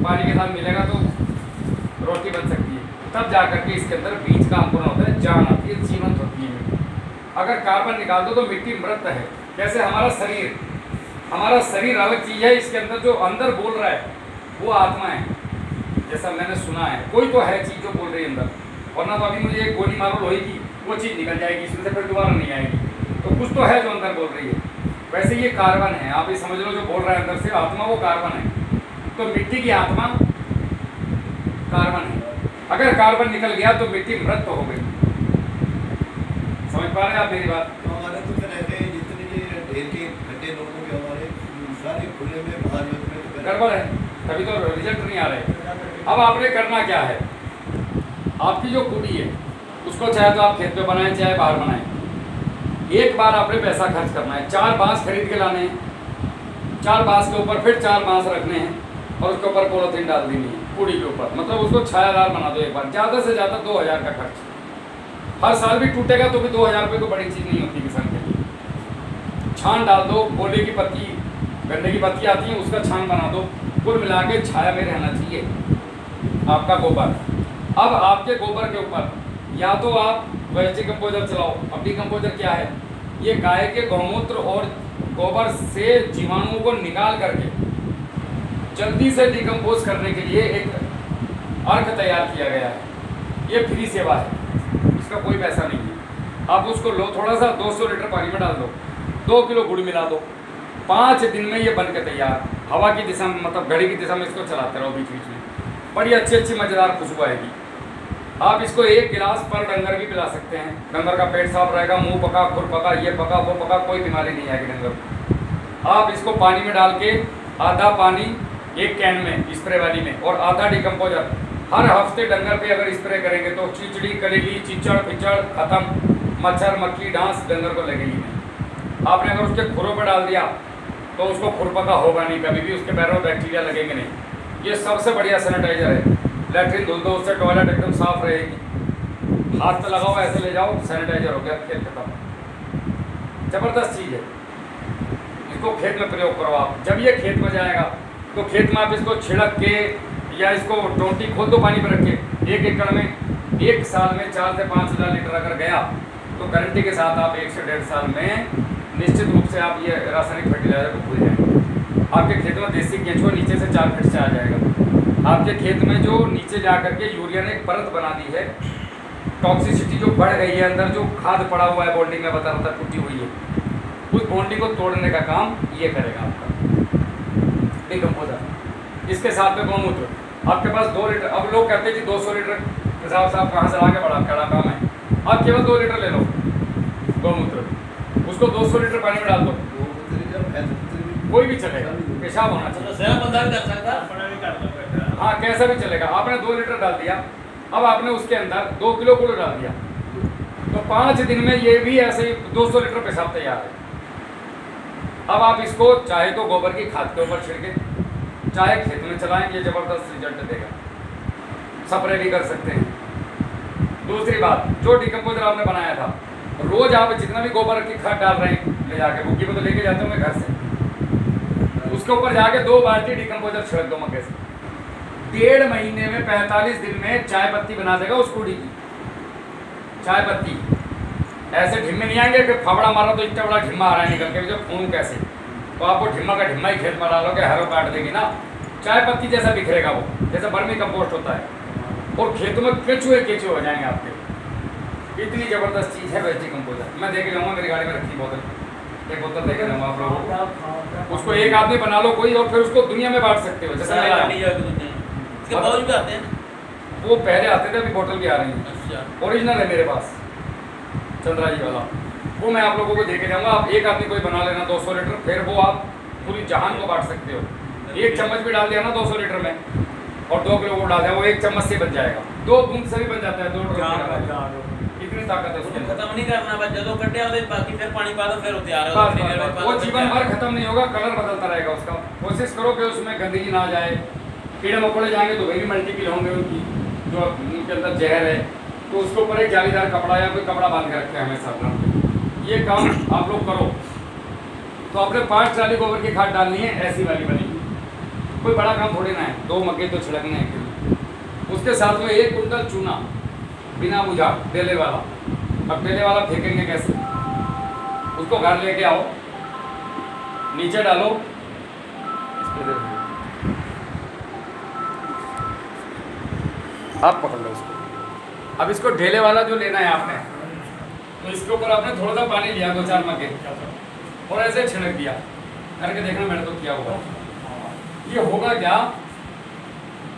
पानी के साथ मिलेगा तो रोटी बन सकती है, तब जा करके इसके अंदर बीज का अंकुरण होता है, जान आती है, जीवंत होती है मिट्टी। अगर कार्बन निकाल दो तो मिट्टी मृत है। जैसे हमारा शरीर अलग चीज़ है, इसके अंदर जो अंदर बोल रहा है वो आत्मा है, जैसा मैंने सुना है। कोई तो है चीज़ जो बोल रही है अंदर, वरना तो अभी मुझे एक गोली मारो लोहे की, वो चीज़ निकल जाएगी, इसमें से फिर दोबारा नहीं आएगी। तो कुछ तो है जो अंदर बोल रही है। वैसे ये कार्बन है, आप ये समझ लो, जो बोल रहा है अंदर से आत्मा, वो कार्बन है। तो मिट्टी की आत्मा कार्बन है। अगर कार्बन निकल गया तो मिट्टी मृत हो गई। समझ पा रहे हैं आप मेरी बात? तो हमारे तो फिर ऐसे जितने ये ढेर के गड्ढे लोगों के हमारे सारे खुले में बाहर तो गड़बड़ है, तभी तो रिजल्ट नहीं आ रहे। अब आपने करना क्या है? आपकी जो कुड़ी है उसको चाहे तो आप खेत पे बनाएं, चाहे बाहर बनाएं, एक बार आपने पैसा खर्च करना है। 4 बांस खरीद के लाने हैं, 4 बांस के ऊपर फिर 4 बांस रखने हैं और उसके ऊपर पॉलीथीन डाल देनी है कुड़ी के ऊपर, मतलब उसको छायादार बना दो एक बार। ज़्यादा से ज़्यादा 2000 का खर्च। हर साल भी टूटेगा तो भी 2000 रुपये को बड़ी चीज़ नहीं होती किसान के लिए। छान डाल दो, बोले की पत्ती, गन्ने की पत्ती आती है, उसका छान बना दो, कुल मिला के छाया में रहना चाहिए आपका गोबर। अब आपके गोबर के ऊपर या तो आप वेस्ट डिकम्पोजर चलाओ। अब डिकम्पोजर क्या है? ये गाय के गौमूत्र और गोबर से जीवाणुओं को निकाल करके जल्दी से डिकम्पोज करने के लिए एक अर्क तैयार किया गया है। ये फ्री सेवा है, इसका कोई पैसा नहीं है। आप उसको लो, थोड़ा सा 200 लीटर पानी में डाल दो, 2 किलो गुड़ मिला दो, 5 दिन में ये बन के तैयार। हवा की दिशा में, मतलब घड़ी की दिशा में इसको चलाते रहो बीच बीच में, बड़ी अच्छी मज़ेदार खुशबू आएगी। आप इसको 1 गिलास पर डंगर भी पिला सकते हैं। डंगर का पेट साफ रहेगा, मुंह पका, खुर पका, ये पका, वो पका, कोई बीमारी नहीं आएगी डंगर को। आप इसको पानी में डाल के आधा पानी एक कैन में स्प्रे वाली में और आधा डिकम्पोजर हर हफ्ते डंगर पे अगर स्प्रे करेंगे तो चिचड़ी, कलेली, चिचड़ पिचड़ खत्म, मच्छर मक्खी डांस डंगर को लगेगी नहीं। आपने अगर उसके खुरों पर डाल दिया तो उसको खुरपका होगा नहीं, कभी भी उसके पैरों में बैक्टीरिया लगेंगे नहीं। ये सबसे बढ़िया सैनिटाइजर है। लैट्रिन धुल दो उससे, टॉयलेट एकदम साफ रहेगी। हाथ पे लगाओ, ऐसे ले जाओ, सैनिटाइजर हो गया, खेल खत्म। ज़बरदस्त चीज़ है, इसको खेत में प्रयोग करो आप। जब ये खेत में जाएगा तो खेत में आप इसको छिड़क के या इसको टोंटी खोल दो पानी में रख के, 1 एकड़ में 1 साल में 4 से 5 हज़ार लीटर अगर गया तो गारंटी के साथ आप 1 से 1.5 साल में निश्चित रूप से आप ये रासायनिक फर्टिलाइजर को भूल जाएंगे। आपके खेत में देसी केंचुआ नीचे से 4 फीट से आ जाएगा। आपके खेत में जो नीचे जा करके यूरिया ने एक परत बना दी है, टॉक्सिसिटी जो बढ़ गई है, अंदर जो खाद पड़ा हुआ है बॉन्डिंग में बता रहा था टूटी हुई है, उस बॉन्डिंग को तोड़ने का काम ये करेगा आपका डिकम्पोजर। इसके साथ में गौमूत्र, आपके पास 2 लीटर, अब लोग कहते हैं कि 200 लीटर हिसाब से आप कहाँ से आगे बढ़ा, कड़ा काम है। आप केवल 2 लीटर ले लो गौमूत्र, उसको 200 लीटर पानी में डाल दो, कोई भी चलेगा, पेशाब होना चाहिए, बंदा भी कर सकता, हाँ कैसा भी चलेगा। आपने 2 लीटर डाल दिया, अब आपने उसके अंदर 2 किलो गुड़ डाल दिया, तो 5 दिन में ये भी ऐसे ही 200 लीटर पेशाब तैयार है। अब आप इसको चाहे तो गोबर की खाद के ऊपर छिड़के, चाहे खेत में चलाएं, ये ज़बरदस्त रिजल्ट देगा। स्प्रे भी कर सकते हैं। दूसरी बात, जो डिकम्पोजर आपने बनाया था, रोज आप जितना भी गोबर की खाद डाल रहे हैं ले जाके बुग्गी में तो लेके जाते होंगे घर से, उसके ऊपर जाके 2 बाल्टी डिकम्पोजर छिड़क दो मक्के से। 1.5 महीने में 45 दिन में चाय पत्ती बना देगा उस कुड़ी की। चाय पत्ती ऐसे ढिम्मे नहीं आएंगे कि फावड़ा मारा तो इतना बड़ा ढिम्मा आ रहा है निकल के, जो खून कैसे, तो आपको ढिम्मा का ढिम्मा ही खेत में डालोगे, हरो काट देगी ना, चाय पत्ती जैसा बिखरेगा वो, जैसे वर्मी कंपोस्ट होता है, और खेतों में केचुए हो जाएंगे आपके। इतनी ज़बरदस्त चीज़ है वेस्ट डिकम्पोजर। मैं देके जाऊँगा, मेरी गाड़ी में रखी बोतल, एक बोतल देके जाऊँगा आप लोगों को। उसको एक आदमी बना लो कोई, और फिर उसको दुनिया में बांट सकते हो। जैसे वो पहले आते थे, अभी बोतल भी आ रही है, ओरिजिनल है मेरे पास चंद्रा जी वाला, वो मैं आप लोगों को देके जाऊँगा। आप एक आदमी कोई बना लेना 200 लीटर, फिर वो आप पूरी जहान को बांट सकते हो। 1 चम्मच भी डाल दिया ना 200 लीटर में, और 2 किलो वो डाल दिया, वो 1 चम्मच से बन जाएगा, 2 बूंद से भी बन जाता है, 2 इतनी ताकत है उसके अंदर। खत्म नहीं करना बस, जो कटे और बाकी फिर पानी पा दो, फिर वो तैयार है। वो जीवन भर खत्म नहीं होगा, कलर बदलता रहेगा उसका। कोशिश करो कि उसमें गंदगी ना जाए, कीड़े मकोड़े जाएंगे तो वही भी मल्टीपल होंगे उनकी, जो उनके अंदर जहर है, तो उसके ऊपर एक जालीदार कपड़ा या कोई कपड़ा बांध के रखे हमेशा अपना। ये काम आप लोग करो तो अपने 5 ट्राली गोबर की खाद डालनी है, ऐसी वाली बनी, कोई बड़ा काम थोड़ी ना है, 2 मक्के तो छिड़कने हैं। उसके साथ में 1 कुंटल चूना बिना बुझा डेले वाला। अब डेले वाला फेंकेंगे कैसे, उसको घर लेके आओ, नीचे डालो, आप पकड़ लो इसको। अब इसको ढेले वाला जो लेना है आपने, तो इसके ऊपर आपने थोड़ा सा पानी लिया, 2-4 मग्गे, और ऐसे छिड़क दिया। करके देखना, मैंने तो किया होगा। ये होगा क्या,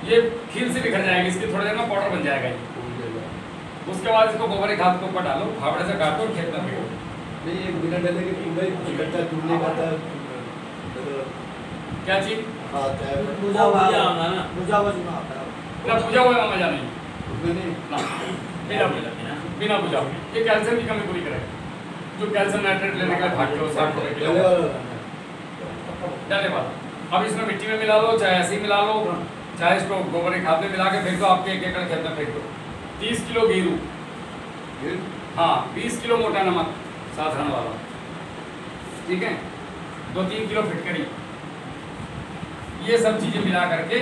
ये खील से बिखर जाएगी, इसकी थोड़ी देर में पाउडर बन जाएगा ये। उसके बाद इसको गोबर की खाद के ऊपर डालो, फावड़े से काटो और खेत में फेंको। नहीं, एक बिना डले के पूरा ही इकट्ठा टूटने का था। क्या चीज? पूजा हुआ चुना आता है ना, पूजा हुआ मजा नहीं, उसमें नहीं ना, बिना पूजा। ये कैल्शियम की कमी पूरी करेगा, जो कैल्शियम नाइट्रेट लेने का भाग के साथ डाले वाला। अब इसमें मिट्टी में मिला लो, चाहे ऐसे ही मिला लो, चाहे इसको गोबर की खाद में मिला के फेंक दो, आपके 1 एकड़ खेत में फेंक दो। 30 किलो गेहूँ, हाँ 20 किलो मोटा नमक साधारण वाला, ठीक है, 2-3 किलो फिटकरी, ये सब चीज़ें मिला करके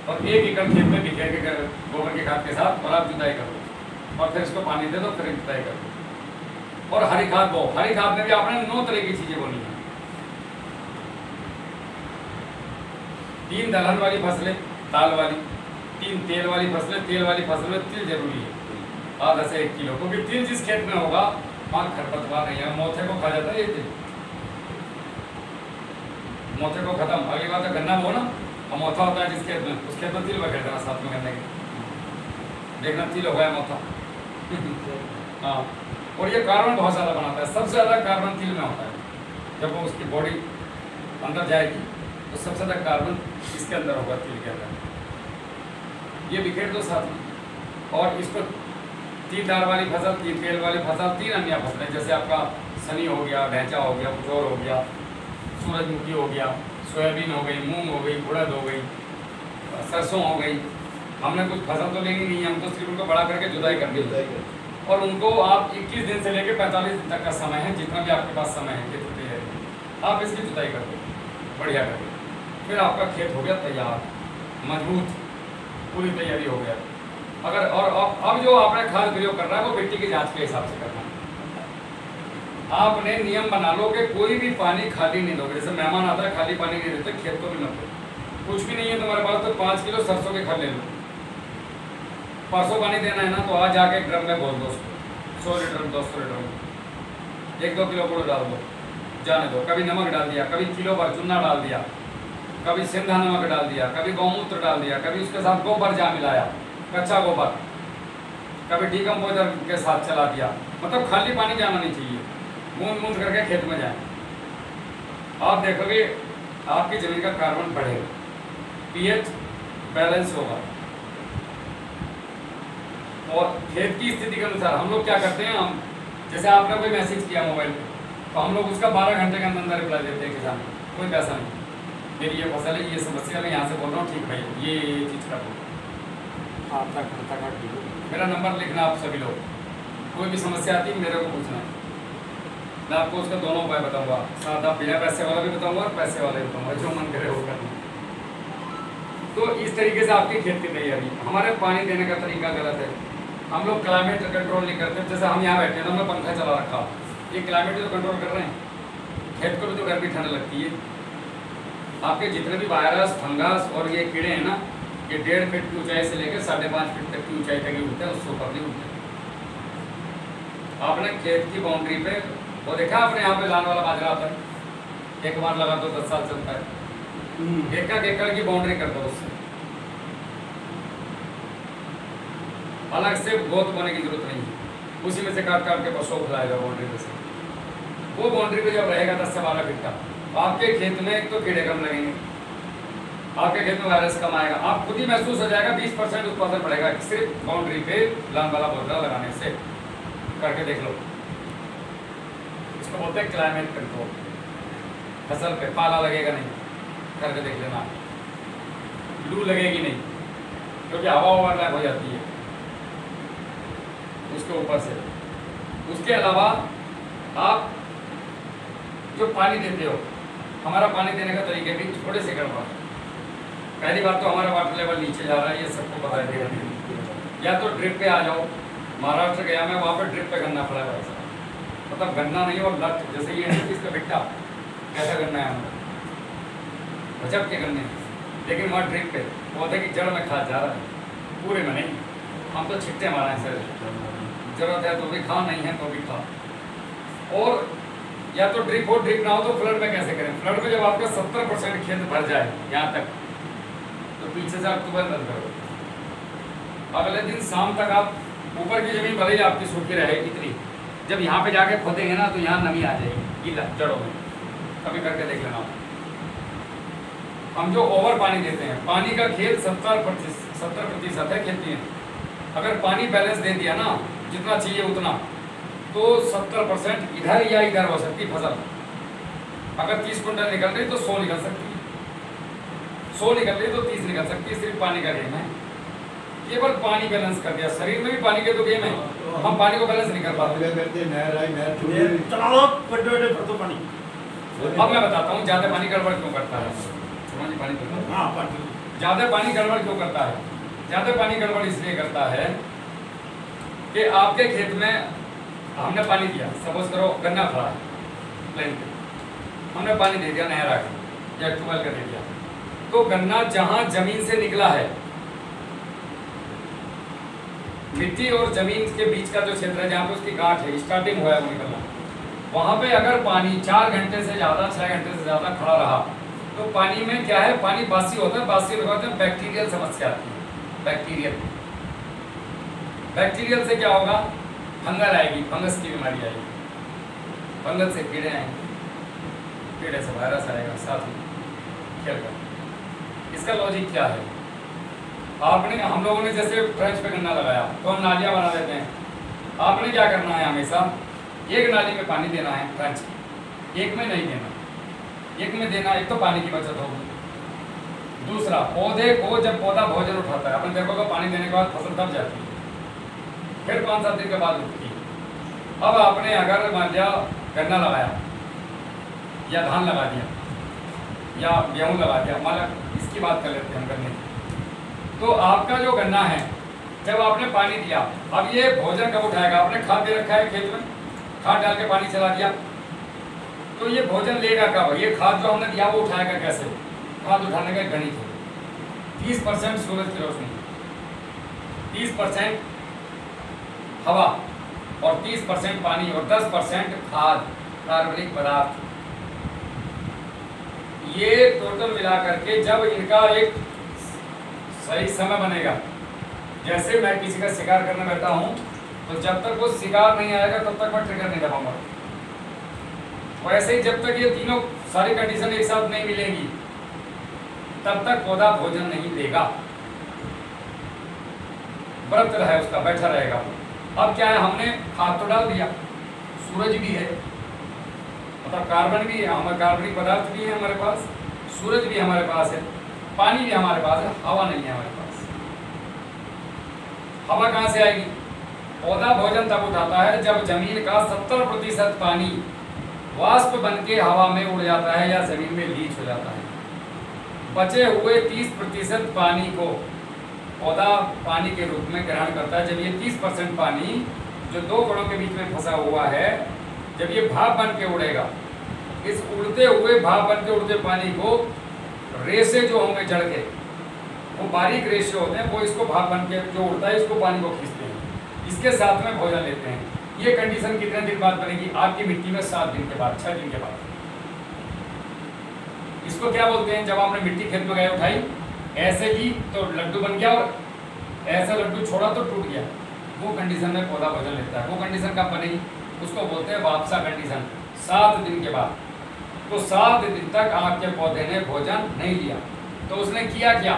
और 1 एकड़ खेत में बिखेर के गोबर की खाद के साथ, और आप जुताई कर दो, और फिर इसको पानी दे दो, फिर जुताई कर दो। और हरी खाद बो, हरी खाद में भी आपने 9 तरह की चीज़ें बोली हैं। 3 दलहन वाली फसलें दाल वाली, 3 तेल वाली फसलें, तेल वाली फसल में तिल जरूरी है, आधा से 1 किलो, क्योंकि तिल जिस खेत में होगा वहाँ खरपतवार नहीं है, मोथे को खा जाता है ये तिल, मोथे को खत्म। अगली बात है गन्ना बो ना, और मोथा होता है जिस खेत में, उस खेत में तिल बखेर देना साथ में गन्ने के, देखना तिल हो गया मोथा। हाँ, और ये कार्बन बहुत ज़्यादा बनाता है, सबसे ज़्यादा कार्बन तिल में होता है। जब वो उसकी बॉडी अंदर जाएगी तो सबसे ज़्यादा कार्बन इसके अंदर होगा, तिल के अंदर। ये बिखेर दो साथ में, और इसको 3 दाल वाली फसल, 3 तेल वाली फसल, 3 अन्य फसलें, जैसे आपका सनी हो गया, ढैंचा हो गया, पुचौर हो गया, सूरजमुखी हो गया, सोयाबीन हो गई, मूंग हो गई, उड़द हो गई, सरसों हो गई। हमने कुछ फसल तो लेनी नहीं है, हम तो सिर्फ उनको बड़ा करके जुताई कर दी, और उनको आप 21 दिन से लेकर 45 दिन तक का समय है, जितना भी आपके पास समय है खेत की तैयारी, आप इसकी जुताई कर दो बढ़िया करके, फिर आपका खेत हो गया तैयार, मजबूत, पूरी तैयारी हो गया। अगर और अब जो आपने खाद प्रयोग कर रहा है वो मिट्टी की जांच के हिसाब से करना है। आपने नियम बना लो कि कोई भी पानी खाली नहीं दोगे। जैसे मेहमान आता है खाली पानी नहीं देते, खेत को भी मत दो। कुछ भी नहीं है तुम्हारे पास तो 5 किलो सरसों के खाद ले लो, परसों पानी देना है ना तो आज जाके ड्रम में बोल दो उसको, 100 लीटर 200 लीटर में 1-2 किलो गुड़ डाल दो, जाने दो। कभी नमक डाल दिया, कभी किलो भर चूना डाल दिया, कभी सिंधा नमक डाल दिया, कभी गौमूत्र डाल दिया, कभी उसके साथ गोबर जा मिलाया, कच्चा गोबर, कभी डीकम्पोजर के साथ चला दिया। मतलब खाली पानी जाना नहीं चाहिए, बूंद बूंद करके खेत में जाए। आप देखोगे आपकी जमीन का कार्बन बढ़ेगा, पीएच बैलेंस होगा। और खेत की स्थिति के अनुसार हम लोग क्या करते हैं, हम जैसे आपने कोई मैसेज किया मोबाइल पे तो हम लोग उसका 12 घंटे के अंदर रिप्लाई देते हैं किसान को, कोई पैसा नहीं, मेरी ये फसल है, ये समस्या मैं यहाँ से बोल रहा हूँ, ठीक भाई ये चीज़ कर दो, आपका खर्चा काट दो, मेरा नंबर लिखना आप सभी लोग, कोई भी समस्या आती है मेरे को पूछना। मैं आपको उसका दोनों उपाय बताऊँगा, सादा बिना पैसे वाला भी बताऊँगा और पैसे वाला भी बताऊँगा, जो मन करे वो करना। तो इस तरीके से आपकी खेत की तैयारी। हमारे पानी देने का तरीका गलत है, हम लोग क्लाइमेट कंट्रोल नहीं करते। जैसे हम यहाँ बैठे हैं तो हमने पंखा चला रखा, ये क्लाइमेट तो कंट्रोल कर रहे हैं, खेत को भी तो गर्मी ठंड लगती है। आपके जितने भी वायरस, फंगस और ये कीड़े हैं ना, ये 1.5 फीट की ऊंचाई से लेकर 5.5 फीट तक की ऊंचाई तक ही उठते हैं, उससे ऊपर नहीं उठते। आपने खेत की बाउंड्री पे वो देखा, आपने यहाँ पे लान वाला बाजरा आता है, एक बार लगा तो 10 साल चलता है, 1 एकड़ की बाउंड्री कर दो, उससे अलग से गोत बोने की जरूरत नहीं है, उसी में से काट काट के पशुओं खिलाएगा बाउंड्री में से। वो बाउंड्री पे जब रहेगा 10 से 12 फीट का, आपके खेत में एक तो कीड़े कम लगेंगे, आपके खेत में वायरस कम आएगा, आप खुद ही महसूस हो जाएगा, 20% उत्पादन बढ़ेगा सिर्फ बाउंड्री पे लान वाला बाजरा लगाने से। करके देख लो, इसको बोलते हैं क्लाइमेट कंट्रोल। फसल पे पाला लगेगा नहीं, करके देख लेना, लू लगेगी नहीं क्योंकि हवा ओवरलैप हो जाती है उसके ऊपर से। उसके अलावा आप जो पानी देते हो, हमारा पानी देने का तरीके भी थोड़े से गड़बड़। पहली बात तो हमारा वाटर लेवल नीचे जा रहा है, ये सबको पता है। या तो ड्रिप पे आ जाओ, महाराष्ट्र गया मैं, वहाँ पर ड्रिप पे गन्ना पड़ा है, मतलब गन्ना नहीं और लट, जैसे ये है इसका बिट्टा कैसा गन्ना है हमारा, गजब के गन्ने, लेकिन वहाँ ड्रिप पे पौधे की जड़ में खाद जा रहा है, पूरे में नहीं। हम तो छिट्टे मारा है सर, जरूरत है तो भी खा, नहीं है तो भी खा। और या तो ड्रिप हो, ड्रिप ना हो तो फ्लड में कैसे करें। फ्लड में जब आपका 70% खेत भर जाए यहाँ तक, तो पीछे से आप ट्यूबवेल बंद करो, अगले दिन शाम तक आप ऊपर की जमीन भले ही आपकी सूखी रहे इतनी, जब यहाँ पे जाके खोदेंगे ना तो यहाँ नमी आ जाएगी गीला जड़ों में। कभी करके देख लेना। हम जो ओवर पानी देते हैं, पानी का खेत 70% है खेती में, अगर पानी बैलेंस दे दिया ना जितना चाहिए उतना, तो 70% इधर या इधर हो सकती फसल। अगर 30 कुंटल निकल रही तो 100 निकल सकती है, 100 निकल रही तो 30 निकल सकती है। सिर्फ पानी का गेम है, केवल पानी बैलेंस कर दिया। शरीर में भी पानी के तो गेम है, हम पानी को बैलेंस नहीं कर पाते। अब मैं बताता हूँ ज़्यादा पानी गड़बड़ क्यों करता है। ज़्यादा पानी गड़बड़ क्यों करता है? ज़्यादा पानी गड़बड़ इसलिए करता है कि आपके खेत में हमने पानी दिया, सपोज करो गन्ना खड़ा है प्लेन पे, हमने पानी दे दिया नहर आके या ट्यूबवेल का दे दिया, तो गन्ना जहाँ जमीन से निकला है, मिट्टी और जमीन के बीच का जो क्षेत्र है जहाँ पे उसकी गांठ है, स्टार्टिंग हुआ है वो निकलना, वहाँ पे अगर पानी 4 घंटे से ज़्यादा, 6 घंटे से ज़्यादा खड़ा रहा तो पानी में क्या है, पानी बासी होता है। बासी होता है बैक्टीरियल समस्या आती है। बैक्टीरियल से क्या होगा, फंगल आएगी, फंगस की बीमारी आएगी, फंगल से कीड़े आएंगे, कीड़े से वायरस आएगा साथ में खेल कर। इसका लॉजिक क्या है, आपने हम लोगों ने जैसे ट्रेंच पे गन्ना लगाया तो हम नालियाँ बना देते हैं। आपने क्या करना है, हमेशा एक नाली में पानी देना है ट्रेंच, एक में नहीं देना। एक में देना, एक तो पानी की बचत होगी, दूसरा पौधे को जब पौधा भोजन उठाता है, अपन देखोगे पानी देने के बाद फसल दब जाती है, फिर 5-7 दिन के बाद उगती है। अब आपने अगर मान लिया गन्ना लगाया या धान लगा दिया या गेहूँ लगा दिया, मतलब इसकी बात कर लेते हैं हम गन्ने की। तो आपका जो गन्ना है, जब आपने पानी दिया, अब ये भोजन कब उठाएगा? आपने खाद दे रखा है खेत में, खाद डाल के पानी चला दिया, तो ये भोजन लेगा कब? ये खाद जो हमने दिया वो उठाएगा कैसे? खाद उठाने का गणित है, 30% सूरज की रोशनी, 30% हवा और 30% पानी और 10% खाद, कार्बनिक पदार्थ। ये टोटल मिला करके जब इनका एक सही समय बनेगा, जैसे मैं किसी का शिकार करने बैठा हूँ तो जब तक वो शिकार नहीं आएगा तब तक मैं ट्रिगर नहीं दबाऊंगा। वैसे ही जब तक ये तीनों सारी कंडीशन एक साथ नहीं मिलेंगी तब तक पौधा भोजन नहीं देगा, व्रत रहे उसका, बैठा रहेगा। अब क्या है, हमने खाद तो डाल दिया, सूरज भी है, मतलब कार्बन भी है, हमारे कार्बनिक पदार्थ भी है हमारे पास, सूरज भी हमारे पास है, पानी भी हमारे पास है, हवा नहीं है हमारे पास। हवा कहाँ से आएगी? पौधा भोजन तब उठाता है जब जमीन का 70% पानी वाष्प बन के हवा में उड़ जाता है या जमीन में लीच हो जाता है। बचे हुए 30% पानी को पौधा पानी के रूप में ग्रहण करता है। जब ये 30% पानी जो दो कणों के बीच में फंसा हुआ है, जब ये भाप बन के उड़ेगा, इस उड़ते हुए भाप बन के उड़ते पानी को रेशे जो होंगे जड़ के, वो बारीक रेशे होते हैं, वो इसको भाप बन के जो उड़ता है इसको पानी को खींचते हैं, इसके साथ में भोजन लेते हैं। ये कंडीशन कितने दिन बाद बनेगी? आपकी मिट्टी में 7 दिन के बाद, 6 दिन के बाद। इसको क्या बोलते हैं? जब आपने मिट्टी खेत में गए उठाई, ऐसे ली तो लड्डू बन गया और ऐसा लड्डू छोड़ा तो टूट गया, वो कंडीशन में पौधा भोजन लेता है। वो कंडीशन कब बनेगी? उसको बोलते हैं वापसा कंडीशन, 7 दिन के बाद। तो 7 दिन तक आपके पौधे ने भोजन नहीं लिया, तो उसने किया क्या?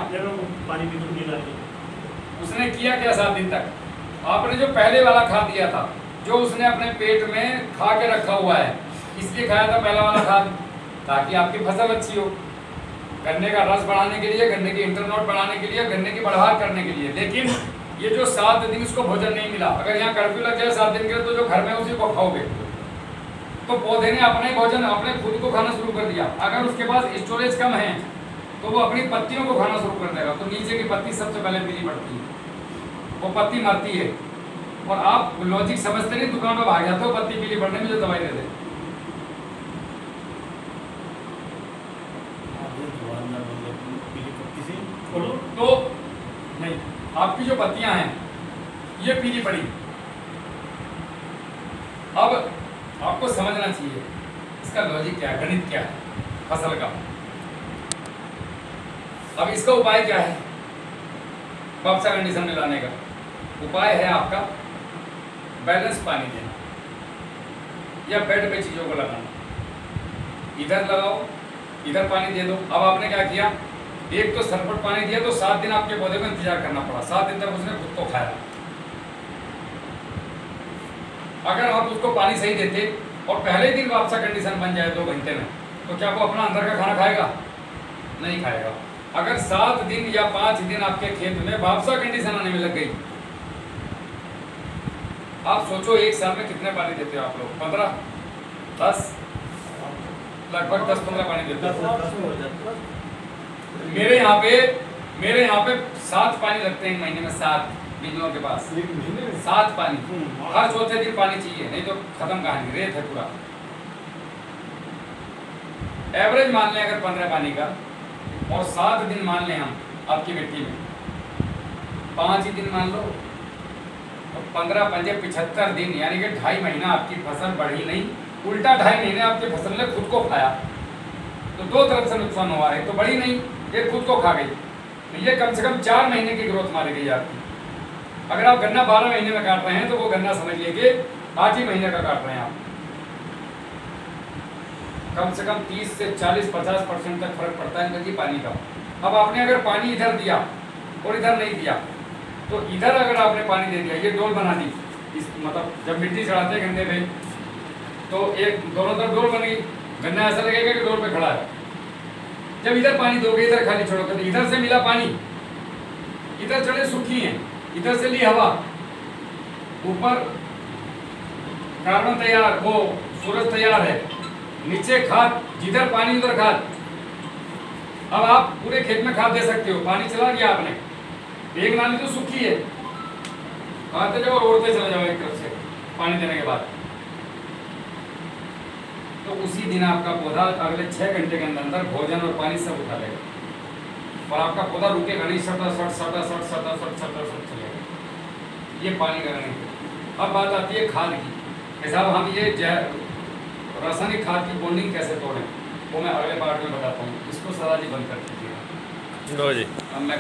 पानी भी तो मिला है। उसने किया क्या 7 दिन तक? आपने जो पहले वाला खाद दिया था, जो उसने अपने पेट में खा के रखा हुआ है, इसलिए खाया था पहला वाला खाद, ताकि आपकी फसल अच्छी हो, गन्ने का रस बढ़ाने के लिए, गन्ने की इंटरनोट बढ़ाने के लिए, गन्ने की बढ़ाव करने के लिए। लेकिन ये जो 7 दिन इसको भोजन नहीं मिला, अगर यहाँ कर्फ्यू लग जाए 7 दिन के, तो जो घर में उसी को खाओगे, तो पौधे ने अपने भोजन अपने खुद को खाना शुरू कर दिया। अगर उसके पास स्टोरेज कम है तो वो अपनी पत्तियों को खाना शुरू कर देगा, तो नीचे की पत्ती सबसे पहले पीली पड़ती है, वो पत्ती मरती है। और आप लॉजिक समझते नहीं, दुकान पर भाग जाते हो पत्ती पीली पड़ने में, जो दवाई दे दे। तो नहीं, आपकी जो पत्तियां हैं ये पीली पड़ी। अब आपको समझना चाहिए इसका लॉजिक क्या है, गणित क्या है फसल का। अब इसका उपाय क्या है वापसा कंडीशन में लाने का? उपाय है आपका बैलेंस पानी देना या बेड पे चीज़ों को लगाना। इधर लगाओ, इधर पानी दे दो। अब आपने क्या किया, एक तो सरपट पानी दिया तो 7 दिन आपके पौधे को इंतजार करना पड़ा, 7 दिन तक उसने खुद को खाया। अगर आप उसको पानी सही देते और पहले दिन वापसा कंडीशन बन जाए 2 घंटे में, तो क्या वो अपना अंदर का खाना खाएगा? नहीं खाएगा। अगर 7 दिन या 5 दिन आपके खेत में वापसा कंडीशन आने में लग गई, आप सोचो 1 साल में कितने पानी देते हो आप लोग? 15, 10, लगभग 10-15 पानी देते हो। मेरे यहाँ पे 7 पानी लगते हैं महीने में, 7 बिजलियों के पास 7 पानी। हर चौथे दिन पानी चाहिए, नहीं तो खत्म कहानी, रेत है पूरा। एवरेज मान लें अगर 15 पानी का, और 7 दिन मान लें हम आपकी मिट्टी में, 5 ही दिन मान लो, तो 15-5 75 दिन, यानी कि 2.5 महीना आपकी फसल बढ़ी नहीं, उल्टा 2.5 महीने आपकी फसल ने खुद को खाया। तो 2 तरफ से नुकसान हुआ है, तो बढ़ी नहीं, ये खुद को खा गई। तो ये कम से कम 4 महीने की ग्रोथ मारी गई आपकी। अगर आप गन्ना 12 महीने में काट रहे हैं तो वो गन्ना समझ लीजिए 8 ही महीने का काट रहे हैं आप। कम से कम 30 से 40-50% तक फर्क पड़ता है इनकी पानी का। अब आपने अगर पानी इधर दिया और इधर नहीं दिया, तो इधर अगर आपने पानी दे दिया, ये डोल बना दी, इस मतलब जब मिट्टी चढ़ाते हैं गन्ने पे, तो एक दोनों तरफ डोल बन गई, गन्ना ऐसा लगेगा कि डोल पे खड़ा है। जब इधर पानी दोगे, इधर खाली छोड़ोगे, तो इधर से मिला पानी, इधर जड़ें सूखी हैं, इधर से ली हवा, ऊपर कार्बन तैयार, वो सूरज तैयार है, नीचे खाद, जिधर पानी उधर खाद। अब आप पूरे खेत में खाद दे सकते हो। पानी चला दिया आपने, एक नाली तो सूखी है, आते जाओ और ओढ़ते चले जाओ एक तरफ से पानी देने के बाद। तो उसी दिन आपका पौधा अगले 6 घंटे के अंदर भोजन और पानी सब उठा लेगा और आपका पौधा रुकेगा नहीं, सटा सट चलेगा। ये पानी का रंग। अब बात आती है खाद की कि साहब हम ये रासायनिक खाद की बॉन्डिंग कैसे तोड़ें, वो मैं अगले पार्ट में बताता हूँ। इसको सदा जी बंद कर दीजिएगा। लो जी। अब मैं